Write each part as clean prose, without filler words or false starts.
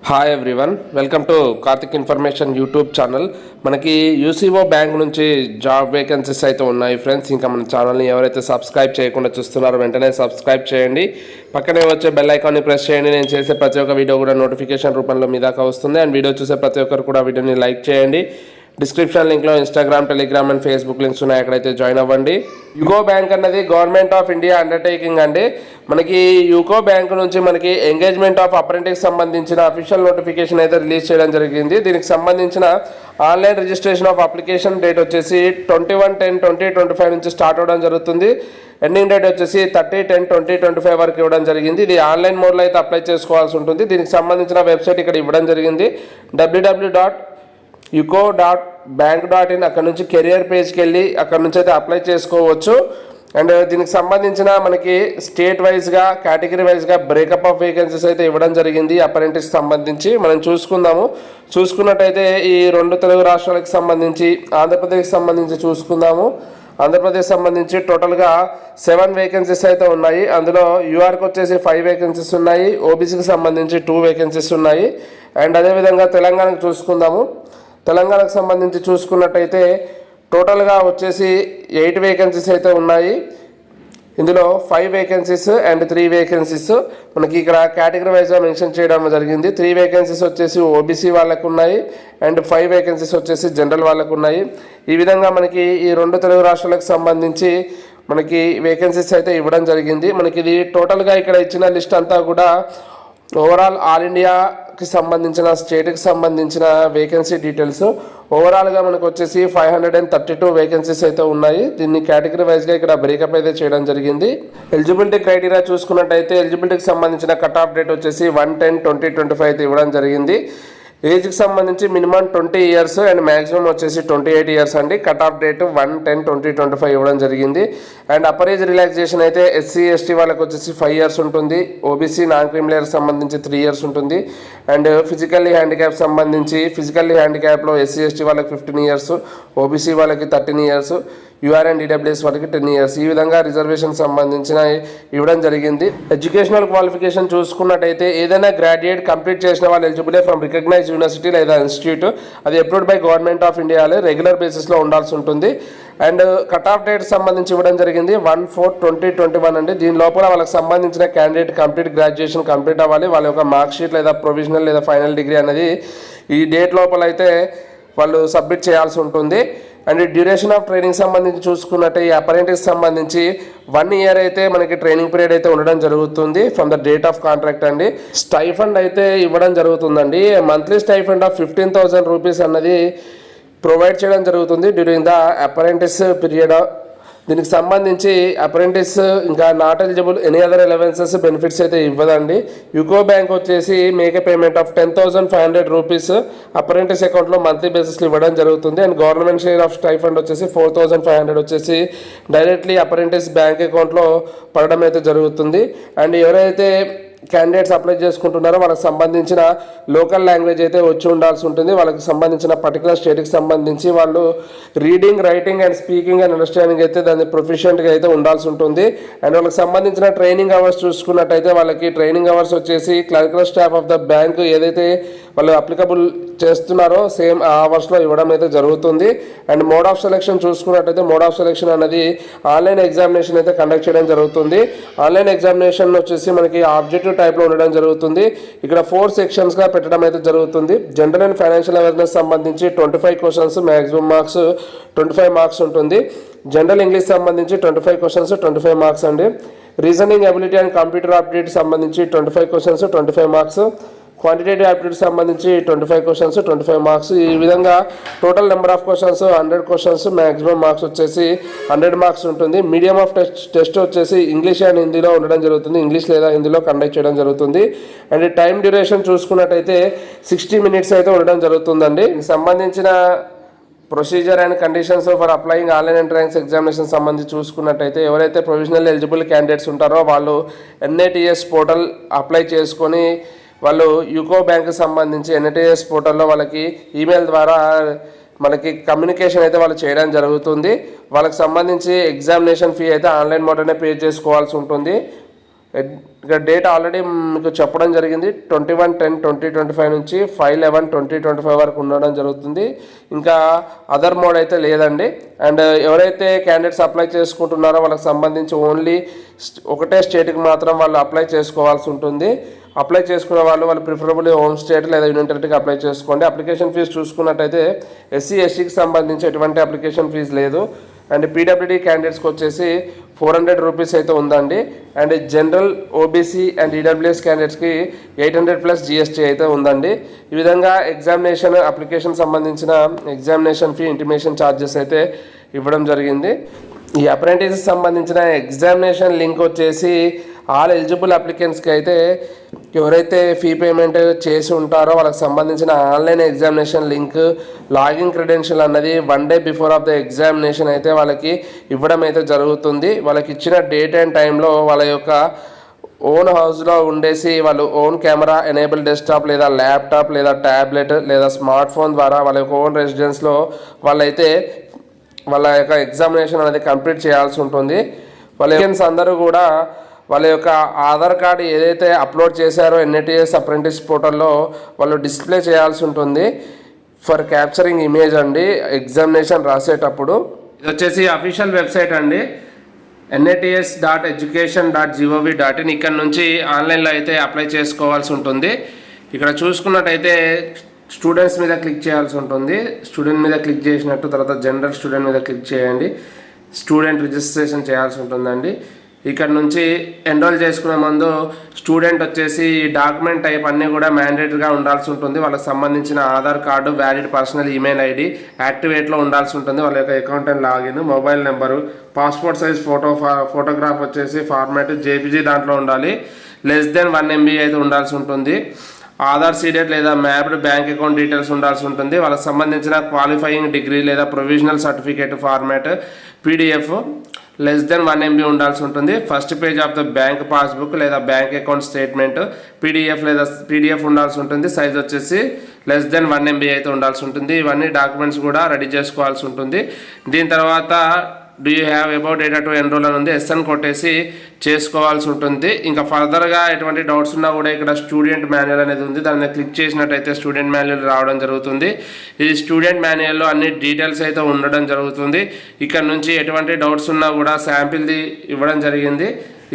Hi everyone, welcome to Karthik information YouTube channel. మనకి UCO bank నుంచి job vacancies అయితే ఉన్నాయి ఫ్రెండ్స్. ఇంకా మన ఛానల్ని ఎవరైతే సబ్స్క్రైబ్ చేయకుండా చూస్తున్నారో వెంటనే సబ్స్క్రైబ్ చేయండి. పక్కనే వచ్చే బెల్ ఐకాన్ని ప్రెస్ చేయండి. నేను చేసే ప్రతి ఒక్క వీడియో కూడా నోటిఫికేషన్ రూపంలో మీ దాకా వస్తుంది. అండ్ వీడియో చూసే ప్రతి ఒక్కరు కూడా వీడియోని లైక్ చేయండి. డిస్క్రిప్షన్ లింక్లో Instagram, Telegram and Facebook links ఉన్నాయి, అక్కడైతే జాయిన్ అవ్వండి. యూకో బ్యాంక్ అన్నది గవర్నమెంట్ ఆఫ్ ఇండియా అండర్టేకింగ్ అండి. మనకి యూకో బ్యాంక్ నుంచి మనకి ఎంగేజ్మెంట్ ఆఫ్ అప్రెంటిస్ సంబంధించిన అఫీషియల్ నోటిఫికేషన్ అయితే రిలీజ్ చేయడం జరిగింది. దీనికి సంబంధించిన online registration of application date వచ్చేసి 21/10/2025 నుంచి స్టార్ట్ అవ్వడం జరుగుతుంది. ఎండింగ్ డేట్ వచ్చేసి 30/10/2025 వరకు ఇవ్వడం జరిగింది. ఇది ఆన్లైన్ మోడ్లో అయితే అప్లై చేసుకోవాల్సి ఉంటుంది. దీనికి సంబంధించిన వెబ్సైట్ ఇక్కడ ఇవ్వడం జరిగింది, www.uco.bank.in. అక్కడ నుంచి కెరియర్ పేజ్కి వెళ్ళి అక్కడ నుంచి అయితే అప్లై చేసుకోవచ్చు. అండ్ దీనికి సంబంధించిన మనకి స్టేట్ వైజ్గా, కేటగిరీ వైజ్గా బ్రేకప్ ఆఫ్ వేకెన్సీస్ అయితే ఇవ్వడం జరిగింది. అప్రెంటిస్ సంబంధించి మనం చూసుకున్నట్టయితే ఈ రెండు తెలుగు రాష్ట్రాలకు సంబంధించి, ఆంధ్రప్రదేశ్కి సంబంధించి చూసుకుందాము. ఆంధ్రప్రదేశ్ సంబంధించి టోటల్గా 7 వేకెన్సీస్ అయితే ఉన్నాయి. అందులో యూఆర్కి వచ్చేసి 5 వేకెన్సీస్ ఉన్నాయి, ఓబీసీకి సంబంధించి 2 వేకెన్సీస్ ఉన్నాయి. అండ్ అదేవిధంగా తెలంగాణకు చూసుకుందాము. తెలంగాణకు సంబంధించి చూసుకున్నట్టయితే టోటల్గా వచ్చేసి 8 వేకెన్సీస్ అయితే ఉన్నాయి. ఇందులో 5 వేకెన్సీస్ అండ్ 3 వేకెన్సీస్ మనకి ఇక్కడ కేటగిరీ వైజ్గా మెన్షన్ చేయడం జరిగింది. 3 వేకెన్సీస్ వచ్చేసి ఓబీసీ వాళ్ళకు ఉన్నాయి అండ్ 5 వేకెన్సీస్ వచ్చేసి జనరల్ వాళ్ళకు ఉన్నాయి. ఈ విధంగా మనకి ఈ రెండు తెలుగు రాష్ట్రాలకు సంబంధించి మనకి వేకెన్సీస్ అయితే ఇవ్వడం జరిగింది. మనకి ఇది టోటల్గా ఇక్కడ ఇచ్చిన లిస్ట్ అంతా కూడా ఓవరాల్ ఆల్ ఇండియాకి సంబంధించిన, స్టేట్కి సంబంధించిన వేకెన్సీ డీటెయిల్స్. ఓవరాల్గా మనకు వచ్చేసి 532 వేకెన్సీస్ అయితే ఉన్నాయి. దీన్ని కేటగిరీ వైజ్గా ఇక్కడ బ్రేకప్ అయితే చేయడం జరిగింది. ఎలిజిబిలిటీ క్రైటీరియా చూసుకున్నట్టయితే ఎలిజిబిలిటీకి సంబంధించిన కట్ ఆఫ్ డేట్ వచ్చేసి 1/10/2025 అయితే ఇవ్వడం జరిగింది. ఏజ్కి సంబంధించి మినిమం 20 ఇయర్స్ అండ్ మ్యాక్సిమం వచ్చేసి 28 ఇయర్స్ అండి. కట్ ఆఫ్ డేట్ 1/10/2025 ఇవ్వడం జరిగింది. అండ్ అప్పర్ ఏజ్ రిలాక్సేషన్ అయితే SC/ST వాళ్ళకి వచ్చేసి 5 ఇయర్స్ ఉంటుంది. ఓబీసీ నాన్ క్రిమినల్ సంబంధించి 3 ఇయర్స్ ఉంటుంది. అండ్ ఫిజికల్లీ హ్యాండిక్యాప్ సంబంధించి ఫిజికల్లీ హ్యాండిక్యాప్లో SC/ST వాళ్ళకి 15 ఇయర్స్, ఓబీసీ వాళ్ళకి 13 ఇయర్స్, యూఆర్ అండ్ ఈడబ్ల్యూఎస్ వాళ్ళకి 10 ఇయర్స్. ఈ విధంగా రిజర్వేషన్ సంబంధించిన ఇవ్వడం జరిగింది. ఎడ్యుకేషనల్ క్వాలిఫికేషన్ చూసుకున్నట్టయితే ఏదైనా గ్రాడ్యుయేట్ కంప్లీట్ చేసిన వాళ్ళు ఎలిజిబుల్ ఫ్రమ్ రికగ్నైజ్ యూనివర్సిటీ లేదా ఇన్స్టిట్యూట్, అది అప్రూవ్డ్ బై గవర్నమెంట్ ఆఫ్ ఇండియాలో రెగ్యులర్ బేసిస్లో ఉండాల్సి ఉంటుంది. అండ్ కట్ ఆఫ్ డేట్ సంబంధించి ఇవ్వడం జరిగింది 1/4/2021 అండి. దీని లోపల వాళ్ళకి సంబంధించిన క్యాండిడేట్ కంప్లీట్ గ్రాడ్యుయేషన్ కంప్లీట్ అవ్వాలి. వాళ్ళ యొక్క మార్క్ షీట్ లేదా ప్రొవిజనల్ లేదా ఫైనల్ డిగ్రీ అనేది ఈ డేట్ లోపల అయితే వాళ్ళు సబ్మిట్ చేయాల్సి ఉంటుంది. అండ్ డ్యూరేషన్ ఆఫ్ ట్రైనింగ్ సంబంధించి చూసుకున్నట్టే ఈ అప్రెంటిస్ సంబంధించి 1 ఇయర్ అయితే మనకి ట్రైనింగ్ పీరియడ్ అయితే ఉండడం జరుగుతుంది from the date of contract అండి. స్టైఫండ్ అయితే ఇవ్వడం జరుగుతుందండి. మంత్లీ స్టైఫండ్ ఆఫ్ 15,000 రూపీస్ అన్నది ప్రొవైడ్ చేయడం జరుగుతుంది డ్యూరింగ్ ద అప్రెంటిస్ పీరియడ్. దీనికి సంబంధించి అప్రెంటిస్ ఇంకా not eligible any other allowances, benefits అయితే ఇవ్వదండి. యూకో బ్యాంక్ వచ్చేసి make payment of 10,500 rupees apprentice అకౌంట్లో మంత్లీ బేసిస్లో ఇవ్వడం జరుగుతుంది. And government share of stipend వచ్చేసి 4,500 వచ్చేసి డైరెక్ట్లీ అప్రెంటిస్ బ్యాంక్ అకౌంట్లో పడడం అయితే జరుగుతుంది. అండ్ ఎవరైతే క్యాండిడేట్స్ అప్లై చేసుకుంటున్నారో వాళ్ళకి సంబంధించిన లోకల్ లాంగ్వేజ్ అయితే వచ్చి ఉండాల్సి ఉంటుంది. వాళ్ళకి సంబంధించిన పర్టికులర్ స్టేట్కి సంబంధించి వాళ్ళు reading, writing and speaking and understanding అయితే దాన్ని ప్రొఫిషియెంట్గా అయితే ఉండాల్సి ఉంటుంది. అండ్ వాళ్ళకి సంబంధించిన ట్రైనింగ్ అవర్స్ చూసుకున్నట్టయితే వాళ్ళకి ట్రైనింగ్ అవర్స్ వచ్చేసి clerical staff of the bank ఏదైతే వాళ్ళు అప్లికబుల్ చేస్తున్నారో సేమ్ ఆ అవర్స్లో ఇవ్వడం అయితే జరుగుతుంది. అండ్ మోడ్ ఆఫ్ సెలెక్షన్ చూసుకున్నట్టయితే మోడ్ ఆఫ్ సెలెక్షన్ అనేది ఆన్లైన్ ఎగ్జామినేషన్ అయితే కండక్ట్ చేయడం జరుగుతుంది. ఆన్లైన్ ఎగ్జామినేషన్ వచ్చేసి మనకి ఆబ్జెక్టివ్ టైప్లో ఉండడం జరుగుతుంది. ఇక్కడ 4 సెక్షన్స్గా పెట్టడం అయితే జరుగుతుంది. జనరల్ అండ్ ఫైనాన్షియల్ అవేర్నెస్ సంబంధించి 25 క్వశ్చన్స్, మ్యాక్సిమం మార్క్స్ 25 మార్క్స్ ఉంటుంది. జనరల్ ఇంగ్లీష్ సంబంధించి 25 క్వశ్చన్స్ 25 మార్క్స్ అండి. Reasoning ability and computer aptitude సంబంధించి 25 క్వశ్చన్స్ 25 మార్క్స్. క్వాంటిటేటివ్ యాప్టిట్యూడ్ సంబంధించి 25 క్వశ్చన్స్ 25 మార్క్స్. ఈ విధంగా total number of questions 100 questions, maximum marks వచ్చేసి 100 మార్క్స్ ఉంటుంది. మీడియం ఆఫ్ టెస్ట్ వచ్చేసి ఇంగ్లీష్ అండ్ హిందీలో ఉండడం జరుగుతుంది. ఇంగ్లీష్ లేదా హిందీలో కండక్ట్ చేయడం జరుగుతుంది. అండ్ టైం డ్యూరేషన్ చూసుకున్నట్టయితే 60 మినిట్స్ అయితే ఉండడం జరుగుతుందండి. సంబంధించిన procedure and conditions for applying online entrance examination సంబంధించి చూసుకున్నట్టయితే ఎవరైతే ప్రొవిజనల్ ఎలిజిబుల్ క్యాండిడేట్స్ ఉంటారో వాళ్ళు NITS పోర్టల్ అప్లై చేసుకొని వాళ్ళు యూకో బ్యాంక్కి సంబంధించి NITS పోర్టల్లో వాళ్ళకి ఈమెయిల్ ద్వారా మనకి కమ్యూనికేషన్ అయితే వాళ్ళు చేయడం జరుగుతుంది. వాళ్ళకి సంబంధించి ఎగ్జామినేషన్ ఫీ అయితే ఆన్లైన్ మోడ్లోనే పే చేసుకోవాల్సి ఉంటుంది. ఇక డేట్ ఆల్రెడీ మీకు చెప్పడం జరిగింది 21/10/2025 నుంచి 5/11/2025 వరకు ఉండడం జరుగుతుంది. ఇంకా అదర్ మోడ్ అయితే లేదండి. అండ్ ఎవరైతే క్యాండిడేట్స్ అప్లై చేసుకుంటున్నారో వాళ్ళకి సంబంధించి ఓన్లీ ఒకటే స్టేట్కి మాత్రం వాళ్ళు అప్లై చేసుకోవాల్సి ఉంటుంది. అప్లై చేసుకున్న వాళ్ళు ప్రిఫరబుల్లీ హోమ్ స్టేట్ లేదా యూనియన్ టెరిటరీకి అప్లై చేసుకోండి. అప్లికేషన్ ఫీజు చూసుకున్నట్టయితే ఎస్సీ ఎస్టీకి సంబంధించి ఎటువంటి అప్లికేషన్ ఫీజు లేదు. అండ్ పీడబ్ల్యూడీ క్యాండిడేట్స్కి వచ్చేసి 400 రూపీస్ అయితే ఉందండి. And general OBC and EWS క్యాండిడేట్స్కి 800+ GST అయితే ఉందండి. ఈ విధంగా ఎగ్జామినేషన్ అప్లికేషన్ సంబంధించిన ఎగ్జామినేషన్ ఫీ ఇంటిమేషన్ ఛార్జెస్ అయితే ఇవ్వడం జరిగింది. ఈ అప్రెంటిస్ సంబంధించిన ఎగ్జామినేషన్ లింక్ వచ్చేసి ఆల్ ఎలిజిబుల్ అప్లికెంట్స్కి అయితే ఎవరైతే ఫీ పేమెంట్ చేసి ఉంటారో వాళ్ళకి సంబంధించిన online examination link login credential అన్నది 1 day before of the examination అయితే వాళ్ళకి ఇవ్వడం అయితే జరుగుతుంది. వాళ్ళకి ఇచ్చిన డేట్ అండ్ టైంలో వాళ్ళ యొక్క ఓన్ హౌస్లో ఉండేసి వాళ్ళు ఓన్ కెమెరా ఎనేబుల్ డెస్క్టాప్ లేదా ల్యాప్టాప్ లేదా ట్యాబ్లెట్ లేదా స్మార్ట్ ఫోన్ ద్వారా వాళ్ళ యొక్క ఓన్ రెసిడెన్స్లో వాళ్ళైతే వాళ్ళ యొక్క ఎగ్జామినేషన్ అనేది కంప్లీట్ చేయాల్సి ఉంటుంది. వాళ్ళ ఎగ్జామ్స్ అందరూ కూడా వాళ్ళ యొక్క ఆధార్ కార్డు ఏదైతే అప్లోడ్ చేశారో NITS అప్రెంటిస్ పోర్టల్లో వాళ్ళు డిస్ప్లే చేయాల్సి ఉంటుంది ఫర్ క్యాప్చరింగ్ ఇమేజ్ అండి ఎగ్జామినేషన్ రాసేటప్పుడు. ఇది వచ్చేసి అఫీషియల్ వెబ్సైట్ అండి, nits.education.gov.in. ఇక్కడ నుంచి ఆన్లైన్లో అయితే అప్లై చేసుకోవాల్సి ఉంటుంది. ఇక్కడ చూసుకున్నట్టయితే స్టూడెంట్స్ మీద క్లిక్ చేయాల్సి ఉంటుంది. స్టూడెంట్ మీద క్లిక్ చేసినట్టు తర్వాత జనరల్ స్టూడెంట్ మీద క్లిక్ చేయండి. స్టూడెంట్ రిజిస్ట్రేషన్ చేయాల్సి ఉంటుందండి. ఇక్కడ నుంచి ఎన్రోల్ చేసుకునే ముందు స్టూడెంట్ వచ్చేసి డాక్యుమెంట్ టైప్ అన్నీ కూడా మ్యాండేటరీగా ఉండాల్సి ఉంటుంది. వాళ్ళకి సంబంధించిన Aadhaar card, valid personal email ID యాక్టివేట్లో ఉండాల్సి ఉంటుంది. వాళ్ళ యొక్క account and login, mobile number, passport size photograph వచ్చేసి ఫార్మాట్ JPG దాంట్లో ఉండాలి. <1 MB అయితే ఉండాల్సి ఉంటుంది. ఆధార్ సీడెడ్ లేదా మ్యాప్డ్ బ్యాంక్ అకౌంట్ డీటెయిల్స్ ఉండాల్సి ఉంటుంది. వాళ్ళకి సంబంధించిన క్వాలిఫైయింగ్ డిగ్రీ లేదా provisional certificate format PDF <1 MB ఉండాల్సి ఉంటుంది. First page of the bank passbook లేదా బ్యాంక్ అకౌంట్ స్టేట్మెంట్ PDF ఉండాల్సి ఉంటుంది. సైజ్ వచ్చేసి <1 MB అయితే ఉండాల్సి ఉంటుంది. ఇవన్నీ డాక్యుమెంట్స్ కూడా రెడీ చేసుకోవాల్సి ఉంటుంది. దీని తర్వాత do you have about data to enrol అని ఉంది, SN కొట్టేసి చేసుకోవాల్సి ఉంటుంది. ఇంకా ఫర్దర్గా ఎటువంటి డౌట్స్ ఉన్నా కూడా ఇక్కడ స్టూడెంట్ మాన్యువల్ అనేది ఉంది, దాన్ని క్లిక్ చేసినట్టయితే స్టూడెంట్ మాన్యువల్ రావడం జరుగుతుంది. ఇది స్టూడెంట్ మాన్యువల్లో అన్ని డీటెయిల్స్ అయితే ఉండడం జరుగుతుంది. ఇక్కడ నుంచి ఎటువంటి డౌట్స్ ఉన్నా కూడా శాంపిల్ది ఇవ్వడం జరిగింది.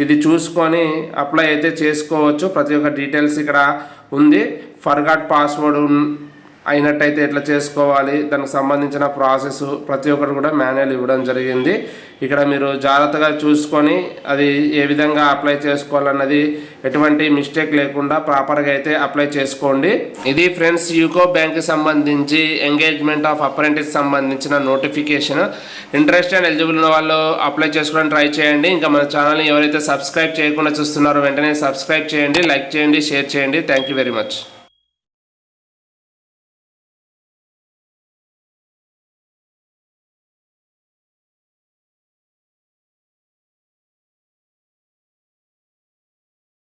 ఇది చూసుకొని అప్లై అయితే చేసుకోవచ్చు. ప్రతి ఒక్క డీటెయిల్స్ ఇక్కడ ఉంది. ఫర్గాట్ పాస్వర్డ్ అయినట్టయితే ఎట్లా చేసుకోవాలి, దానికి సంబంధించిన ప్రాసెస్ ప్రతి ఒక్కరు కూడా మాన్యువల్ ఇవ్వడం జరిగింది. ఇక్కడ మీరు జాగ్రత్తగా చూసుకొని అది ఏ విధంగా అప్లై చేసుకోవాలన్నది ఎటువంటి మిస్టేక్ లేకుండా ప్రాపర్గా అయితే అప్లై చేసుకోండి. ఇది ఫ్రెండ్స్ యూకో బ్యాంక్కి సంబంధించి ఎంగేజ్మెంట్ ఆఫ్ అప్రెంటిస్ సంబంధించిన నోటిఫికేషన్. ఇంట్రెస్ట్ అండ్ ఎలిజిబుల్ ఉన్న వాళ్ళు అప్లై చేసుకోవడానికి ట్రై చేయండి. ఇంకా మన ఛానల్ని ఎవరైతే సబ్స్క్రైబ్ చేయకుండా చూస్తున్నారో వెంటనే సబ్స్క్రైబ్ చేయండి, లైక్ చేయండి, షేర్ చేయండి. Thank you very much.